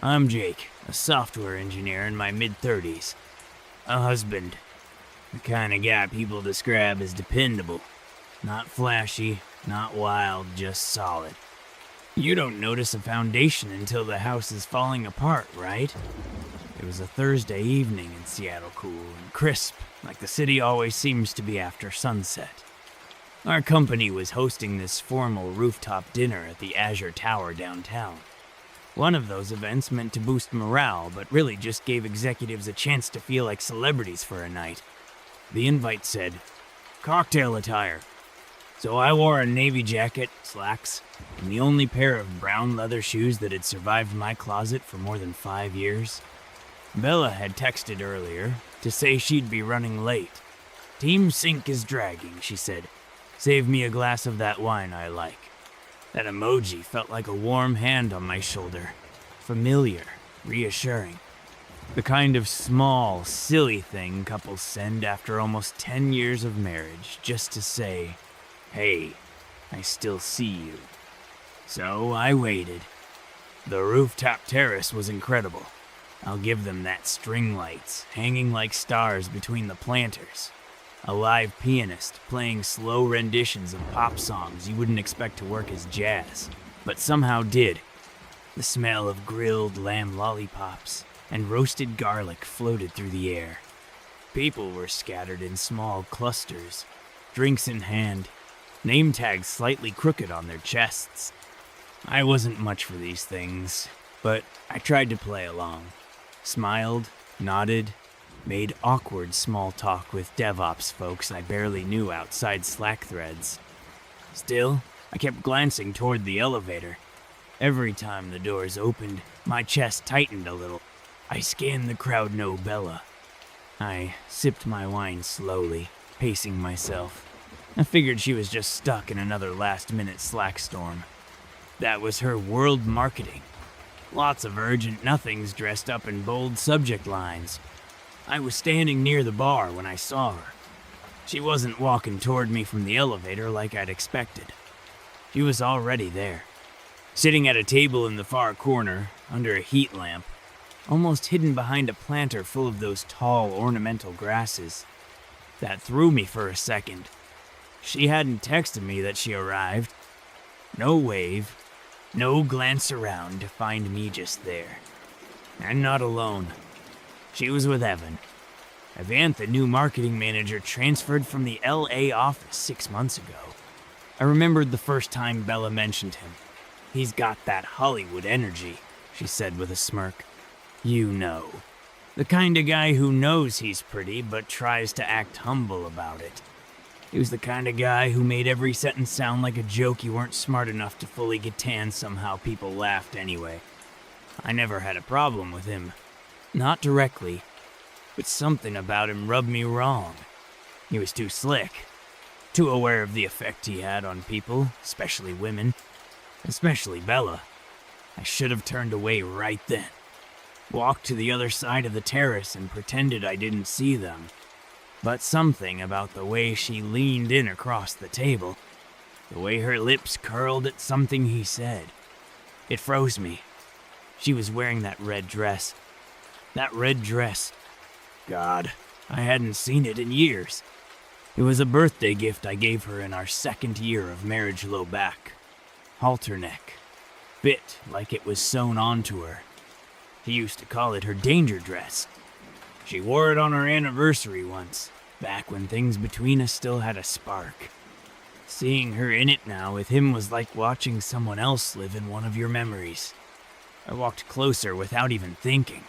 I'm Jake, a software engineer in my mid-30s. A husband. The kind of guy people describe as dependable. Not flashy, not wild, just solid. You don't notice a foundation until the house is falling apart, right? It was a Thursday evening in Seattle, cool and crisp, like the city always seems to be after sunset. Our company was hosting this formal rooftop dinner at the Azure Tower downtown. One of those events meant to boost morale, but really just gave executives a chance to feel like celebrities for a night. The invite said, cocktail attire. So I wore a navy jacket, slacks, and the only pair of brown leather shoes that had survived my closet for more than 5 years. Bella had texted earlier to say she'd be running late. Team Sync is dragging, she said. Save me a glass of that wine I like. That emoji felt like a warm hand on my shoulder. Familiar, reassuring. The kind of small, silly thing couples send after almost 10 years of marriage just to say, hey, I still see you. So I waited. The rooftop terrace was incredible. I'll give them that, string lights hanging like stars between the planters. A live pianist playing slow renditions of pop songs you wouldn't expect to work as jazz, but somehow did. The smell of grilled lamb lollipops and roasted garlic floated through the air. People were scattered in small clusters, drinks in hand, name tags slightly crooked on their chests. I wasn't much for these things, but I tried to play along. Smiled, nodded, made awkward small talk with DevOps folks I barely knew outside Slack threads. Still, I kept glancing toward the elevator. Every time the doors opened, my chest tightened a little. I scanned the crowd, no Bella. I sipped my wine slowly, pacing myself. I figured she was just stuck in another last-minute Slack storm. That was her world marketing. Lots of urgent nothings dressed up in bold subject lines. I was standing near the bar when I saw her. She wasn't walking toward me from the elevator like I'd expected. She was already there, sitting at a table in the far corner, under a heat lamp, almost hidden behind a planter full of those tall ornamental grasses. That threw me for a second. She hadn't texted me that she arrived. No wave, no glance around to find me just there. And not alone. She was with Evan. Evan, the new marketing manager, transferred from the LA office 6 months ago. I remembered the first time Bella mentioned him. He's got that Hollywood energy, she said with a smirk. You know. The kind of guy who knows he's pretty but tries to act humble about it. He was the kind of guy who made every sentence sound like a joke you weren't smart enough to fully get, and somehow people laughed anyway. I never had a problem with him. Not directly, but something about him rubbed me wrong. He was too slick, too aware of the effect he had on people, especially women, especially Bella. I should have turned away right then, walked to the other side of the terrace and pretended I didn't see them. But something about the way she leaned in across the table, the way her lips curled at something he said, it froze me. She was wearing that red dress. That red dress. God, I hadn't seen it in years. It was a birthday gift I gave her in our 2nd year of marriage low back. Halter neck. Fit like it was sewn onto her. She used to call it her danger dress. She wore it on our anniversary once, back when things between us still had a spark. Seeing her in it now with him was like watching someone else live in one of your memories. I walked closer without even thinking.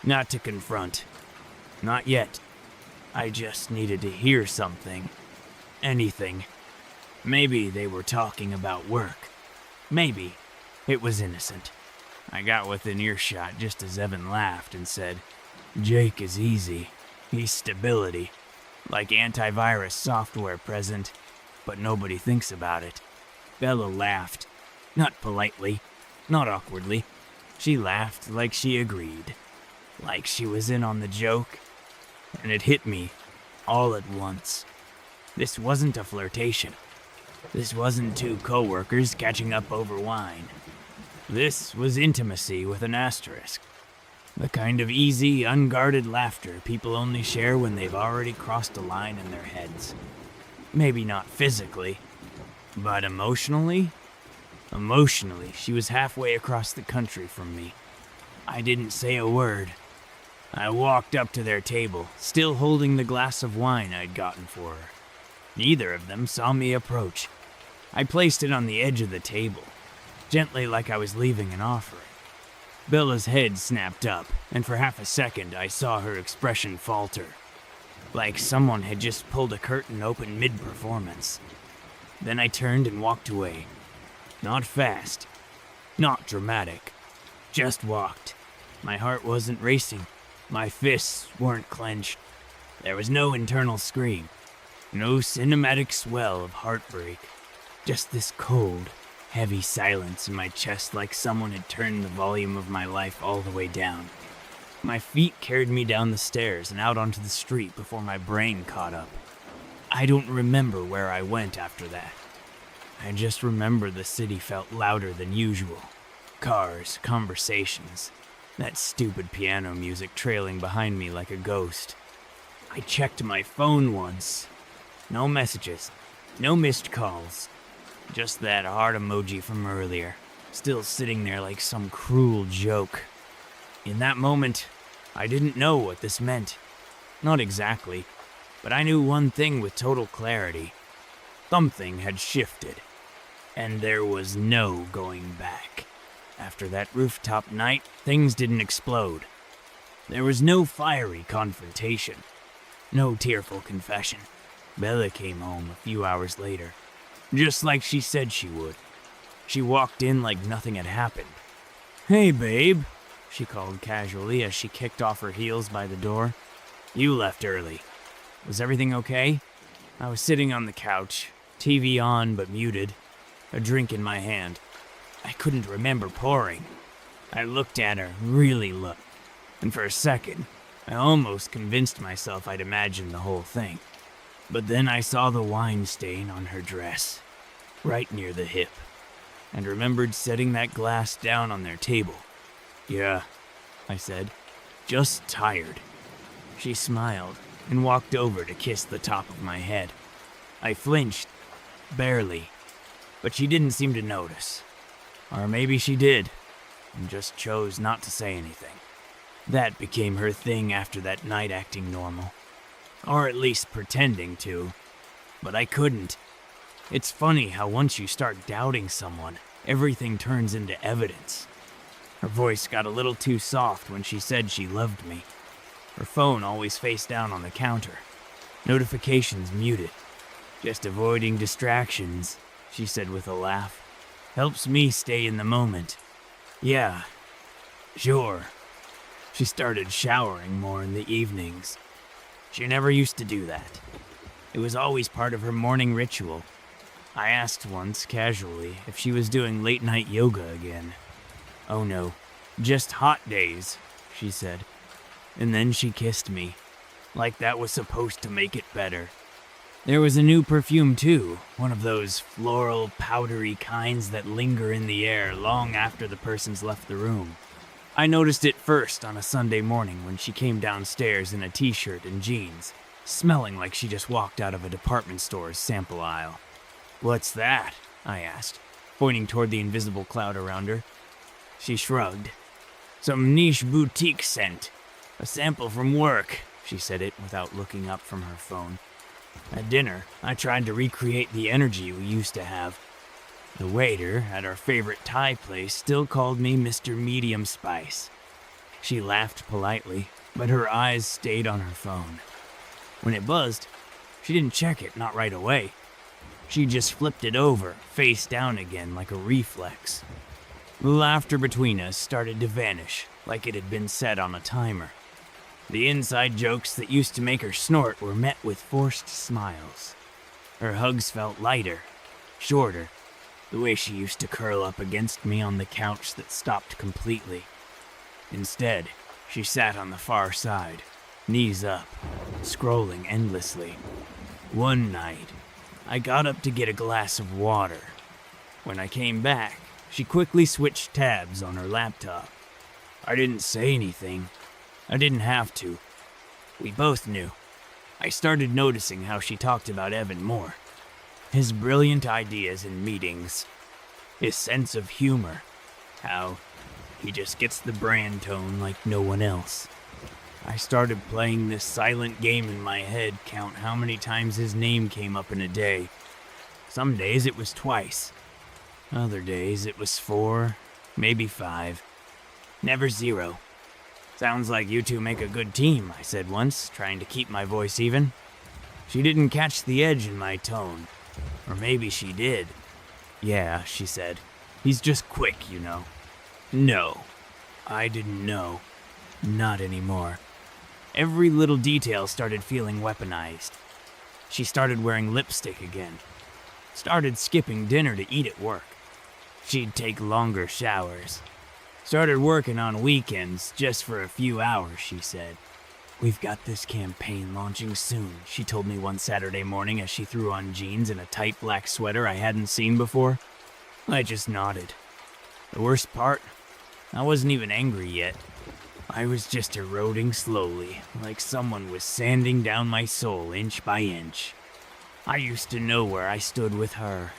Not to confront. Not yet. I just needed to hear something. Anything. Maybe they were talking about work. Maybe it was innocent. I got within earshot just as Evan laughed and said, Jake is easy. He's stability. Like antivirus software present, but nobody thinks about it. Bella laughed. Not politely, not awkwardly. She laughed like she agreed. Like she was in on the joke. And it hit me, all at once. This wasn't a flirtation. This wasn't two coworkers catching up over wine. This was intimacy with an asterisk. The kind of easy, unguarded laughter people only share when they've already crossed a line in their heads. Maybe not physically, but emotionally? Emotionally, she was halfway across the country from me. I didn't say a word. I walked up to their table, still holding the glass of wine I'd gotten for her. Neither of them saw me approach. I placed it on the edge of the table, gently like I was leaving an offering. Bella's head snapped up, and for half a second I saw her expression falter, like someone had just pulled a curtain open mid-performance. Then I turned and walked away. Not fast, not dramatic, just walked. My heart wasn't racing. My fists weren't clenched. There was no internal scream, no cinematic swell of heartbreak. Just this cold, heavy silence in my chest like someone had turned the volume of my life all the way down. My feet carried me down the stairs and out onto the street before my brain caught up. I don't remember where I went after that. I just remember the city felt louder than usual. Cars, conversations, that stupid piano music trailing behind me like a ghost. I checked my phone once. No messages, no missed calls. Just that heart emoji from earlier, still sitting there like some cruel joke. In that moment, I didn't know what this meant. Not exactly, but I knew one thing with total clarity. Something had shifted, and there was no going back. After that rooftop night, things didn't explode. There was no fiery confrontation, no tearful confession. Bella came home a few hours later, just like she said she would. She walked in like nothing had happened. "Hey, babe," she called casually as she kicked off her heels by the door. "You left early. Was everything okay?" I was sitting on the couch, TV on but muted, a drink in my hand. I couldn't remember pouring. I looked at her, really looked, and for a second, I almost convinced myself I'd imagined the whole thing. But then I saw the wine stain on her dress, right near the hip, and remembered setting that glass down on their table. "Yeah," I said, "just tired." She smiled and walked over to kiss the top of my head. I flinched, barely, but she didn't seem to notice. Or maybe she did, and just chose not to say anything. That became her thing after that night, acting normal. Or at least pretending to. But I couldn't. It's funny how once you start doubting someone, everything turns into evidence. Her voice got a little too soft when she said she loved me. Her phone always face down on the counter. Notifications muted. "Just avoiding distractions," she said with a laugh. "Helps me stay in the moment." "Yeah, sure." She started showering more in the evenings. She never used to do that. It was always part of her morning ritual. I asked once, casually, if she was doing late-night yoga again. "Oh no, just hot days," she said. And then she kissed me, like that was supposed to make it better. There was a new perfume too, one of those floral, powdery kinds that linger in the air long after the person's left the room. I noticed it first on a Sunday morning when she came downstairs in a t-shirt and jeans, smelling like she just walked out of a department store's sample aisle. "What's that?" I asked, pointing toward the invisible cloud around her. She shrugged. "Some niche boutique scent. A sample from work," she said it without looking up from her phone. At dinner, I tried to recreate the energy we used to have. The waiter at our favorite Thai place still called me Mr. Medium Spice. She laughed politely, but her eyes stayed on her phone. When it buzzed, she didn't check it, not right away. She just flipped it over, face down again like a reflex. The laughter between us started to vanish, like it had been set on a timer. The inside jokes that used to make her snort were met with forced smiles. Her hugs felt lighter, shorter, the way she used to curl up against me on the couch that stopped completely. Instead, she sat on the far side, knees up, scrolling endlessly. One night, I got up to get a glass of water. When I came back, She quickly switched tabs on her laptop. I didn't say anything. I didn't have to. We both knew. I started noticing how she talked about Evan more. His brilliant ideas in meetings. His sense of humor. How he just gets the brand tone like no one else. I started playing this silent game in my head, count how many times his name came up in a day. Some days it was twice. Other days it was 4, maybe 5. Never 0. Sounds like you two make a good team, I said once, trying to keep my voice even. She didn't catch the edge in my tone. Or maybe she did. Yeah, she said. He's just quick, you know. No. I didn't know. Not anymore. Every little detail started feeling weaponized. She started wearing lipstick again. Started skipping dinner to eat at work. She'd take longer showers. Started working on weekends just for a few hours, she said. We've got this campaign launching soon, she told me one Saturday morning as she threw on jeans and a tight black sweater I hadn't seen before. I just nodded. The worst part? I wasn't even angry yet. I was just eroding slowly, like someone was sanding down my soul inch by inch. I used to know where I stood with her.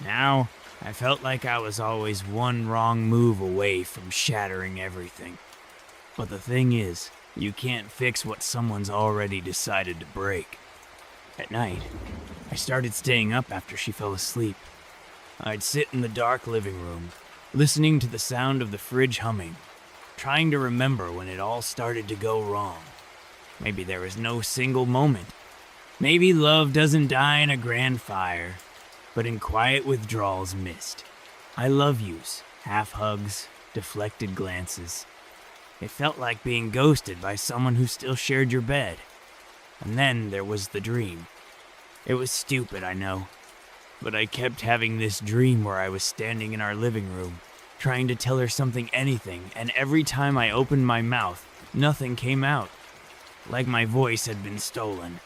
Now, I felt like I was always one wrong move away from shattering everything. But the thing is, you can't fix what someone's already decided to break. At night, I started staying up after she fell asleep. I'd sit in the dark living room, listening to the sound of the fridge humming, trying to remember when it all started to go wrong. Maybe there was no single moment. Maybe love doesn't die in a grand fire, but in quiet withdrawals missed. I love yous, half hugs, deflected glances. It felt like being ghosted by someone who still shared your bed. And then there was the dream. It was stupid, I know, but I kept having this dream where I was standing in our living room, trying to tell her something, anything, and every time I opened my mouth, nothing came out. Like my voice had been stolen.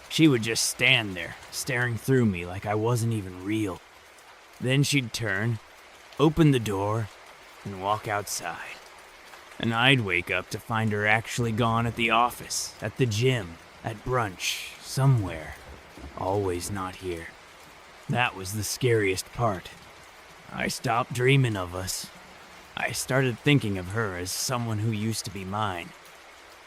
She would just stand there, staring through me like I wasn't even real. Then she'd turn, open the door, and walk outside. And I'd wake up to find her actually gone at the office, at the gym, at brunch, somewhere. Always not here. That was the scariest part. I stopped dreaming of us. I started thinking of her as someone who used to be mine.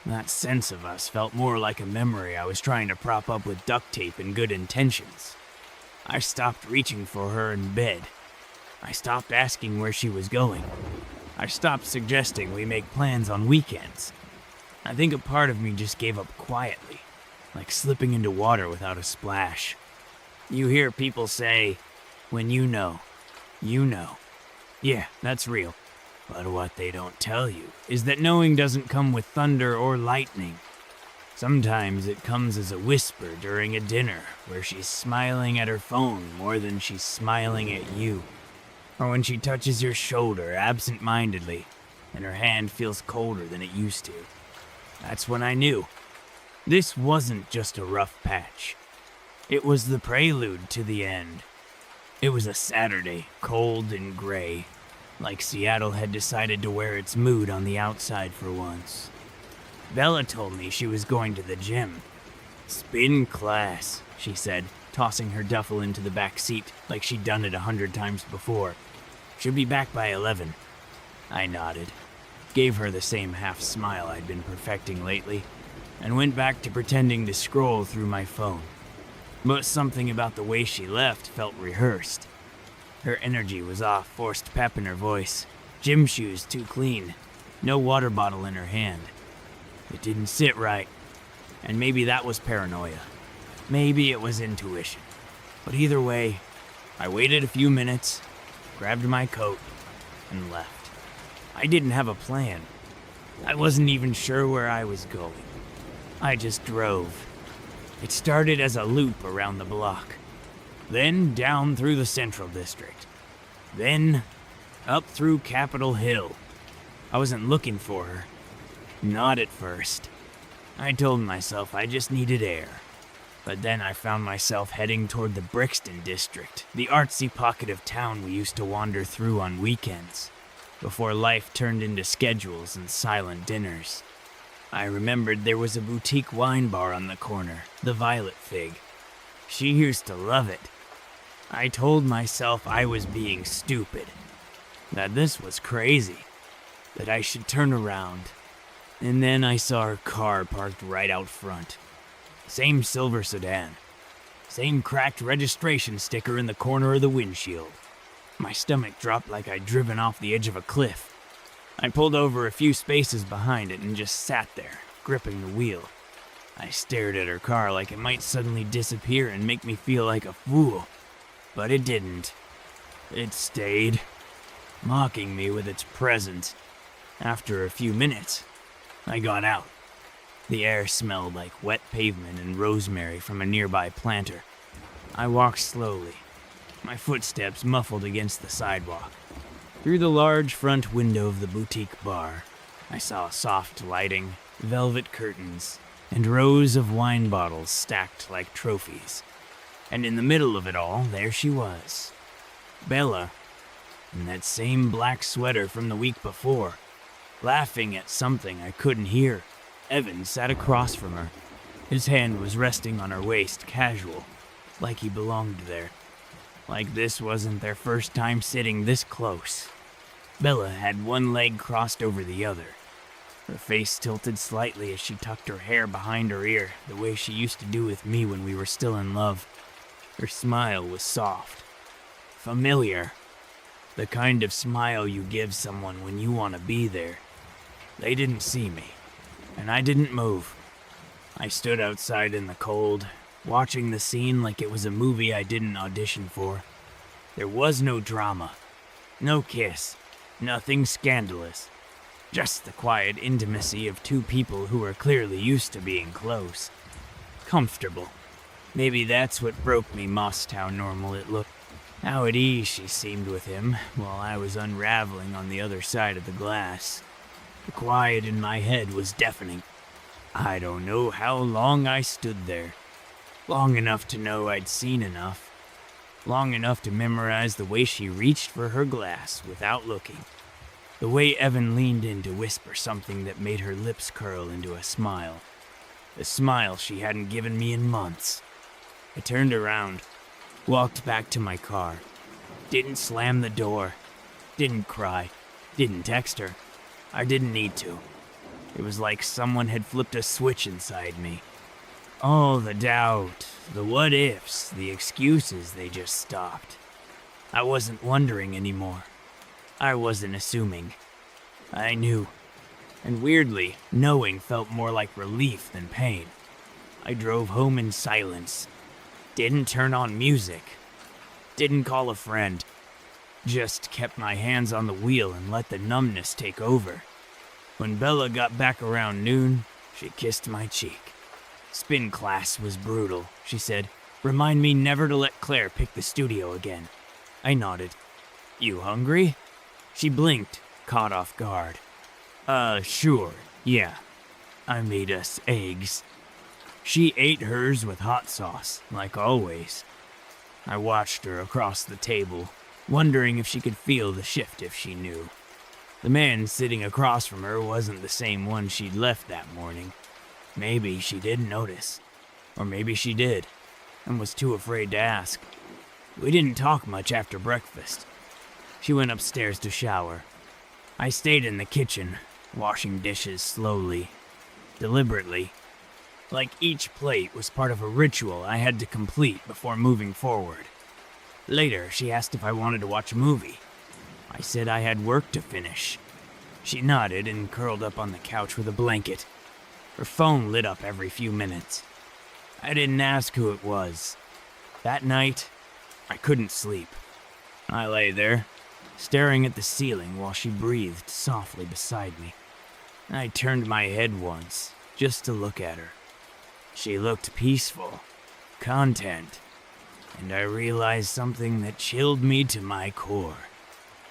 That sense of us felt more like a memory I was trying to prop up with duct tape and good intentions. I stopped reaching for her in bed. I stopped asking where she was going. I stopped suggesting we make plans on weekends. I think a part of me just gave up quietly, like slipping into water without a splash. You hear people say, when you know, you know. Yeah, that's real. But what they don't tell you is that knowing doesn't come with thunder or lightning. Sometimes it comes as a whisper during a dinner where she's smiling at her phone more than she's smiling at you. Or when she touches your shoulder absent-mindedly and her hand feels colder than it used to. That's when I knew. This wasn't just a rough patch. It was the prelude to the end. It was a Saturday, cold and gray, like Seattle had decided to wear its mood on the outside for once. Bella told me she was going to the gym. Spin class, she said, tossing her duffel into the back seat like she'd done it 100 times before. She'll be back by 11. I nodded, gave her the same half smile I'd been perfecting lately, and went back to pretending to scroll through my phone. But something about the way she left felt rehearsed. Her energy was off, forced pep in her voice, gym shoes too clean, no water bottle in her hand. It didn't sit right, and maybe that was paranoia. Maybe it was intuition. But either way, I waited a few minutes, grabbed my coat, and left. I didn't have a plan. I wasn't even sure where I was going. I just drove. It started as a loop around the block, then down through the Central District, then up through Capitol Hill. I wasn't looking for her. Not at first. I told myself I just needed air. But then I found myself heading toward the Brixton district, the artsy pocket of town we used to wander through on weekends, before life turned into schedules and silent dinners. I remembered there was a boutique wine bar on the corner, the Violet Fig. She used to love it. I told myself I was being stupid, that this was crazy, that I should turn around. And then I saw her car parked right out front. Same silver sedan. Same cracked registration sticker in the corner of the windshield. My stomach dropped like I'd driven off the edge of a cliff. I pulled over a few spaces behind it and just sat there, gripping the wheel. I stared at her car like it might suddenly disappear and make me feel like a fool. But it didn't. It stayed, mocking me with its presence. After a few minutes, I got out. The air smelled like wet pavement and rosemary from a nearby planter. I walked slowly, my footsteps muffled against the sidewalk. Through the large front window of the boutique bar, I saw soft lighting, velvet curtains, and rows of wine bottles stacked like trophies. And in the middle of it all, there she was. Bella, in that same black sweater from the week before, laughing at something I couldn't hear. Evan sat across from her. His hand was resting on her waist, casual, like he belonged there. Like this wasn't their first time sitting this close. Bella had one leg crossed over the other. Her face tilted slightly as she tucked her hair behind her ear, the way she used to do with me when we were still in love. Her smile was soft, familiar, the kind of smile you give someone when you want to be there. They didn't see me, and I didn't move. I stood outside in the cold, watching the scene like it was a movie I didn't audition for. There was no drama, no kiss, nothing scandalous. Just the quiet intimacy of two people who were clearly used to being close. Comfortable. Maybe that's what broke me, Mossed how normal it looked. How at ease she seemed with him, while I was unraveling on the other side of the glass. The quiet in my head was deafening. I don't know how long I stood there. Long enough to know I'd seen enough. Long enough to memorize the way she reached for her glass without looking. The way Evan leaned in to whisper something that made her lips curl into a smile. A smile she hadn't given me in months. I turned around, walked back to my car. Didn't slam the door. Didn't cry. Didn't text her. I didn't need to. It was like someone had flipped a switch inside me. All the doubt, the what-ifs, the excuses, they just stopped. I wasn't wondering anymore. I wasn't assuming. I knew. And weirdly, knowing felt more like relief than pain. I drove home in silence. Didn't turn on music. Didn't call a friend. Just kept my hands on the wheel and let the numbness take over. When Bella got back around noon, she kissed my cheek. Spin class was brutal, she said. Remind me never to let Claire pick the studio again. I nodded. You hungry? She blinked, caught off guard. Sure, yeah. I made us eggs. She ate hers with hot sauce, like always. I watched her across the table, wondering if she could feel the shift if she knew. The man sitting across from her wasn't the same one she'd left that morning. Maybe she didn't notice. Or maybe she did, and was too afraid to ask. We didn't talk much after breakfast. She went upstairs to shower. I stayed in the kitchen, washing dishes slowly, deliberately, like each plate was part of a ritual I had to complete before moving forward. Later, she asked if I wanted to watch a movie. I said I had work to finish. She nodded and curled up on the couch with a blanket. Her phone lit up every few minutes. I didn't ask who it was. That night, I couldn't sleep. I lay there, staring at the ceiling while she breathed softly beside me. I turned my head once, just to look at her. She looked peaceful, content, and I realized something that chilled me to my core.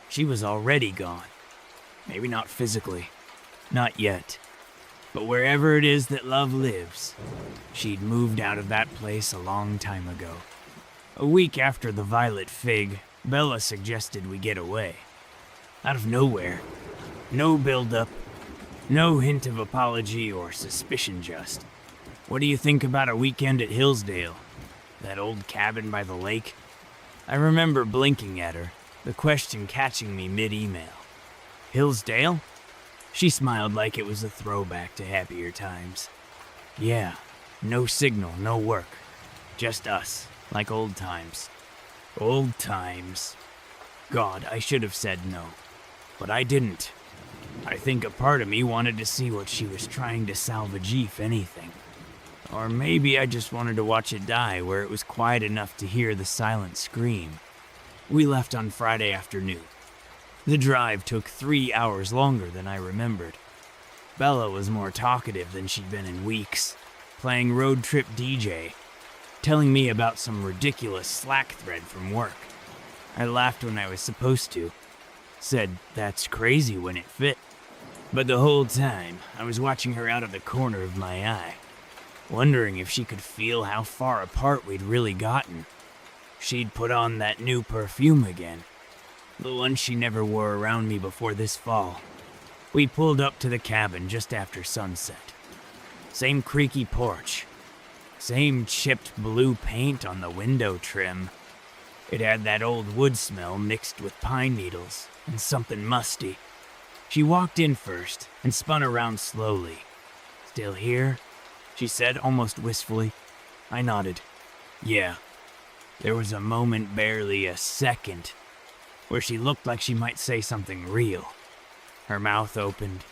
She was already gone. Maybe not physically. Not yet. But wherever it is that love lives, she'd moved out of that place a long time ago. A week after the Violet Fig, Bella suggested we get away. Out of nowhere. No build-up. No hint of apology or suspicion just. What do you think about a weekend at Hillsdale? That old cabin by the lake? I remember blinking at her, the question catching me mid-email. Hillsdale? She smiled like it was a throwback to happier times. Yeah, no signal, no work. Just us, like old times. Old times. God, I should have said no. But I didn't. I think a part of me wanted to see what she was trying to salvage, if anything. Or maybe I just wanted to watch it die where it was quiet enough to hear the silent scream. We left on Friday afternoon. The drive took 3 hours longer than I remembered. Bella was more talkative than she'd been in weeks, playing road trip DJ, telling me about some ridiculous Slack thread from work. I laughed when I was supposed to, said that's crazy when it fit. But the whole time, I was watching her out of the corner of my eye, wondering if she could feel how far apart we'd really gotten. She'd put on that new perfume again, the one she never wore around me before this fall. We pulled up to the cabin just after sunset. Same creaky porch, same chipped blue paint on the window trim. It had that old wood smell mixed with pine needles and something musty. She walked in first and spun around slowly. Still here? She said, almost wistfully. I nodded. Yeah. There was a moment, barely a second, where she looked like she might say something real. Her mouth opened,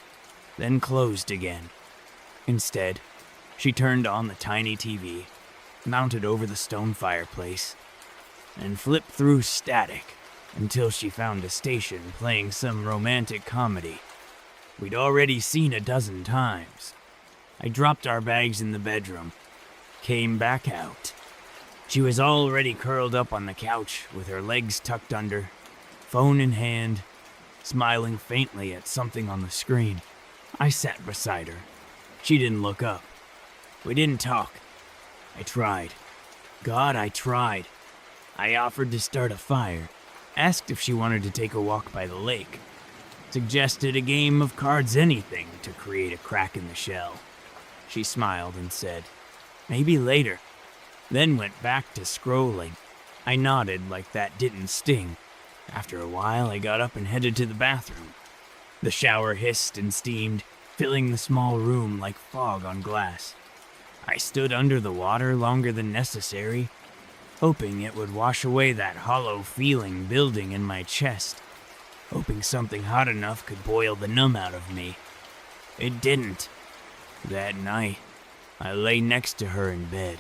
then closed again. Instead, she turned on the tiny TV, mounted over the stone fireplace, and flipped through static until she found a station playing some romantic comedy we'd already seen a dozen times. I dropped our bags in the bedroom, came back out. She was already curled up on the couch with her legs tucked under, phone in hand, smiling faintly at something on the screen. I sat beside her. She didn't look up. We didn't talk. I tried. God, I tried. I offered to start a fire, asked if she wanted to take a walk by the lake, suggested a game of cards, anything to create a crack in the shell. She smiled and said, maybe later, then went back to scrolling. I nodded like that didn't sting. After a while, I got up and headed to the bathroom. The shower hissed and steamed, filling the small room like fog on glass. I stood under the water longer than necessary, hoping it would wash away that hollow feeling building in my chest, hoping something hot enough could boil the numb out of me. It didn't. That night, I lay next to her in bed,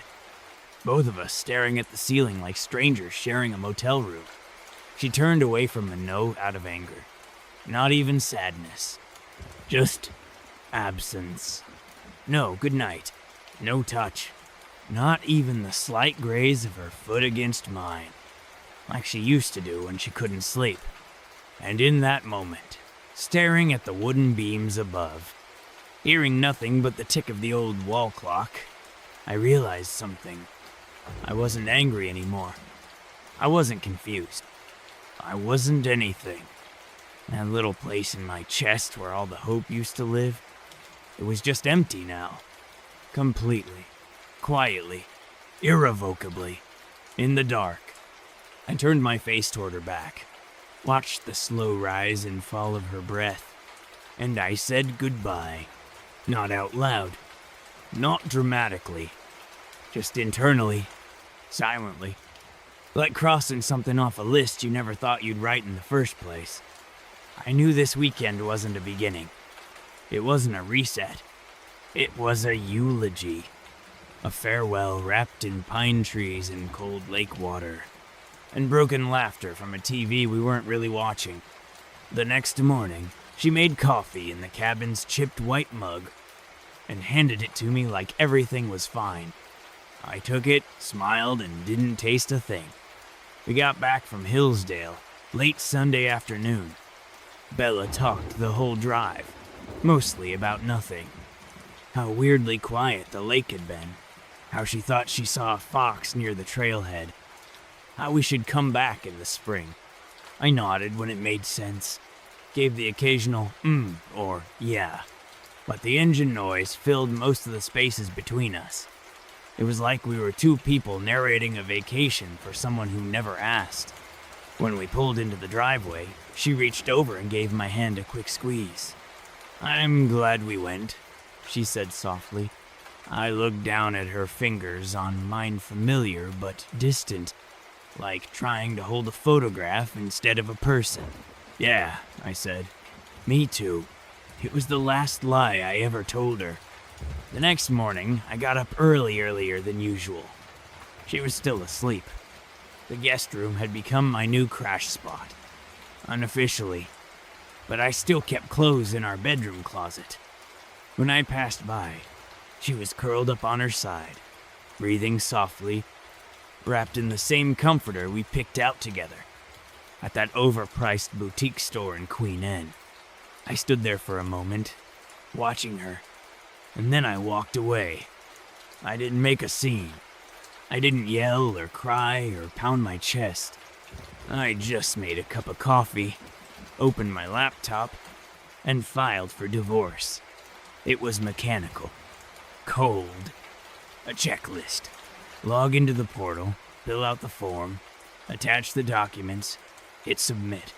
both of us staring at the ceiling like strangers sharing a motel room. She turned away from the note out of anger, not even sadness, just absence. No good night, no touch, not even the slight graze of her foot against mine, like she used to do when she couldn't sleep. And in that moment, staring at the wooden beams above, hearing nothing but the tick of the old wall clock, I realized something. I wasn't angry anymore. I wasn't confused. I wasn't anything. That little place in my chest where all the hope used to live, it was just empty now. Completely, quietly, irrevocably, in the dark. I turned my face toward her back, watched the slow rise and fall of her breath, and I said goodbye. Not out loud, not dramatically, just internally, silently, like crossing something off a list you never thought you'd write in the first place. I knew this weekend wasn't a beginning. It wasn't a reset. It was a eulogy. A farewell wrapped in pine trees and cold lake water, and broken laughter from a TV we weren't really watching. The next morning, she made coffee in the cabin's chipped white mug and handed it to me like everything was fine. I took it, smiled, and didn't taste a thing. We got back from Hillsdale late Sunday afternoon. Bella talked the whole drive, mostly about nothing. How weirdly quiet the lake had been. How she thought she saw a fox near the trailhead. How we should come back in the spring. I nodded when it made sense. Gave the occasional or yeah. But the engine noise filled most of the spaces between us. It was like we were two people narrating a vacation for someone who never asked. When we pulled into the driveway, she reached over and gave my hand a quick squeeze. "I'm glad we went," she said softly. I looked down at her fingers on mine, familiar but distant, like trying to hold a photograph instead of a person. "Yeah," I said. "Me too." It was the last lie I ever told her. The next morning, I got up earlier than usual. She was still asleep. The guest room had become my new crash spot. Unofficially. But I still kept clothes in our bedroom closet. When I passed by, she was curled up on her side, breathing softly, wrapped in the same comforter we picked out together at that overpriced boutique store in Queen Anne. I stood there for a moment, watching her, and then I walked away. I didn't make a scene. I didn't yell or cry or pound my chest. I just made a cup of coffee, opened my laptop, and filed for divorce. It was mechanical. Cold. A checklist. Log into the portal, fill out the form, attach the documents, hit submit.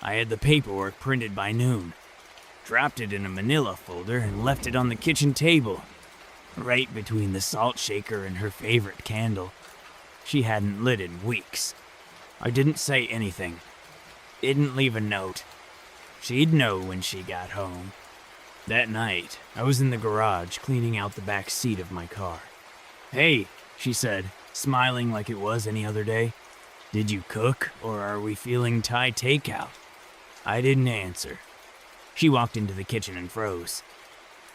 I had the paperwork printed by noon. Dropped it in a manila folder and left it on the kitchen table, right between the salt shaker and her favorite candle. She hadn't lit in weeks. I didn't say anything. Didn't leave a note. She'd know when she got home. That night, I was in the garage cleaning out the back seat of my car. "Hey," she said, smiling like it was any other day. "Did you cook, or are we feeling Thai takeout?" I didn't answer. She walked into the kitchen and froze.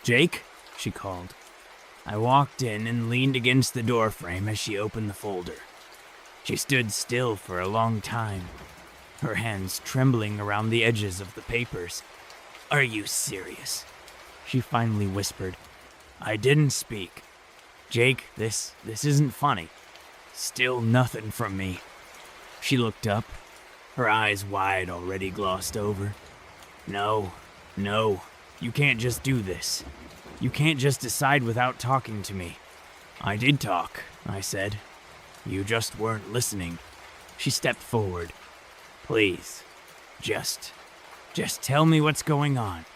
"Jake?" she called. I walked in and leaned against the doorframe as she opened the folder. She stood still for a long time, her hands trembling around the edges of the papers. "Are you serious?" she finally whispered. I didn't speak. "Jake, this isn't funny. Still nothing from me." She looked up, her eyes wide, already glossed over. No, you can't just do this. You can't just decide without talking to me." "I did talk," I said. "You just weren't listening." She stepped forward. "Please, just tell me what's going on.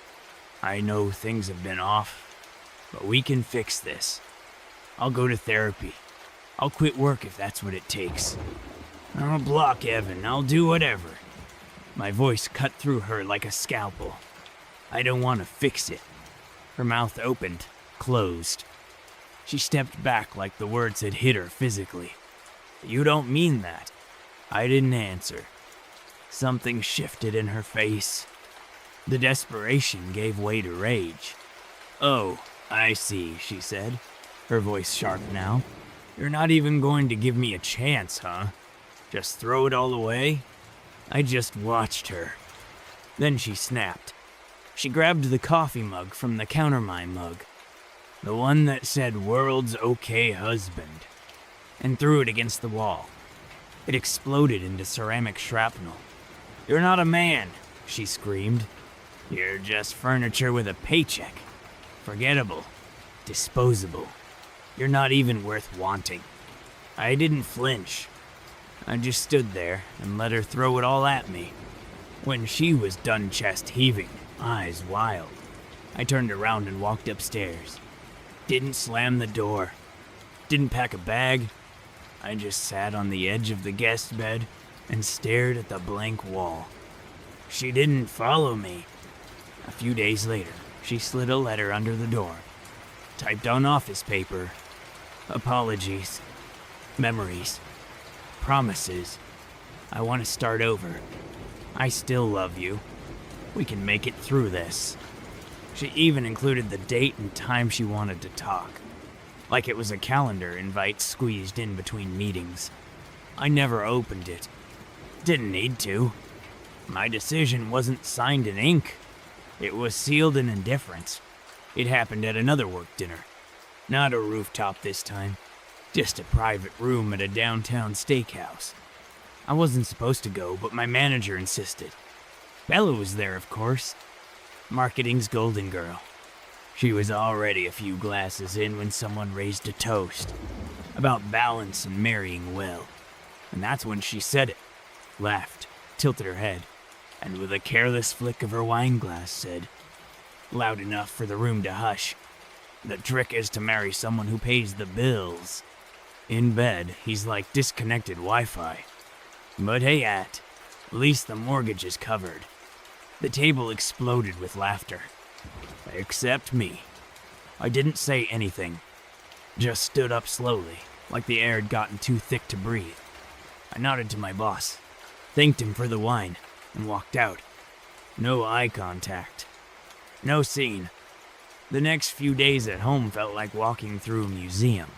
I know things have been off, but we can fix this. I'll go to therapy. I'll quit work if that's what it takes. I'll block Evan. I'll do whatever." My voice cut through her like a scalpel. "I don't want to fix it." Her mouth opened, closed. She stepped back like the words had hit her physically. "You don't mean that." I didn't answer. Something shifted in her face. The desperation gave way to rage. "Oh, I see," she said, her voice sharp now. "You're not even going to give me a chance, huh? Just throw it all away?" I just watched her. Then she snapped. She grabbed the coffee mug from the countermine mug, the one that said "World's Okay Husband," and threw it against the wall. It exploded into ceramic shrapnel. "You're not a man," she screamed. "You're just furniture with a paycheck. Forgettable. Disposable. You're not even worth wanting." I didn't flinch. I just stood there and let her throw it all at me. When she was done chest heaving, eyes wild, I turned around and walked upstairs. Didn't slam the door. Didn't pack a bag. I just sat on the edge of the guest bed and stared at the blank wall. She didn't follow me. A few days later, she slid a letter under the door. Typed on office paper. "Apologies. Memories. Promises. I want to start over. I still love you. We can make it through this." She even included the date and time she wanted to talk, like it was a calendar invite squeezed in between meetings. I never opened it. Didn't need to. My decision wasn't signed in ink. It was sealed in indifference. It happened at another work dinner. Not a rooftop this time, just a private room at a downtown steakhouse. I wasn't supposed to go, but my manager insisted. Bella was there, of course. Marketing's golden girl. She was already a few glasses in when someone raised a toast about balance and marrying well. And that's when she said it, laughed, tilted her head, and with a careless flick of her wine glass said, loud enough for the room to hush, "The trick is to marry someone who pays the bills." In bed, he's like disconnected Wi-Fi. But hey, at least the mortgage is covered. The table exploded with laughter. Except me. I didn't say anything. Just stood up slowly, like the air had gotten too thick to breathe. I nodded to my boss, thanked him for the wine, and walked out. No eye contact. No scene. The next few days at home felt like walking through a museum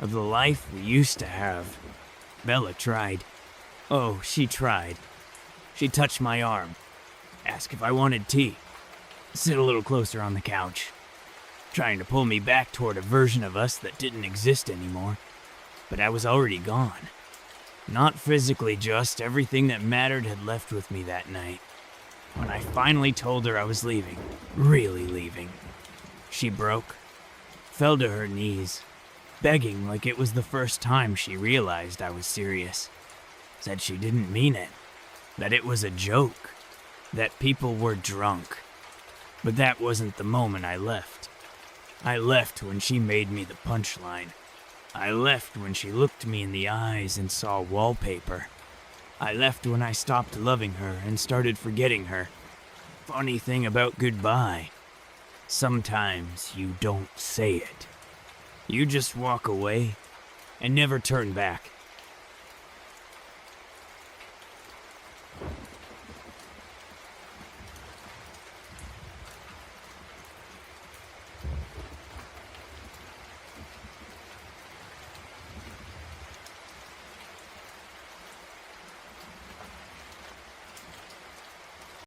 of the life we used to have. Bella tried. Oh, she tried. She touched my arm, asked if I wanted tea, sit a little closer on the couch, trying to pull me back toward a version of us that didn't exist anymore. But I was already gone. Not physically, just everything that mattered had left with me that night. When I finally told her I was leaving, really leaving, she broke, fell to her knees, begging like it was the first time she realized I was serious. Said she didn't mean it, that it was a joke, that people were drunk. But that wasn't the moment I left. I left when she made me the punchline. I left when she looked me in the eyes and saw wallpaper. I left when I stopped loving her and started forgetting her. Funny thing about goodbye, sometimes you don't say it. You just walk away and never turn back.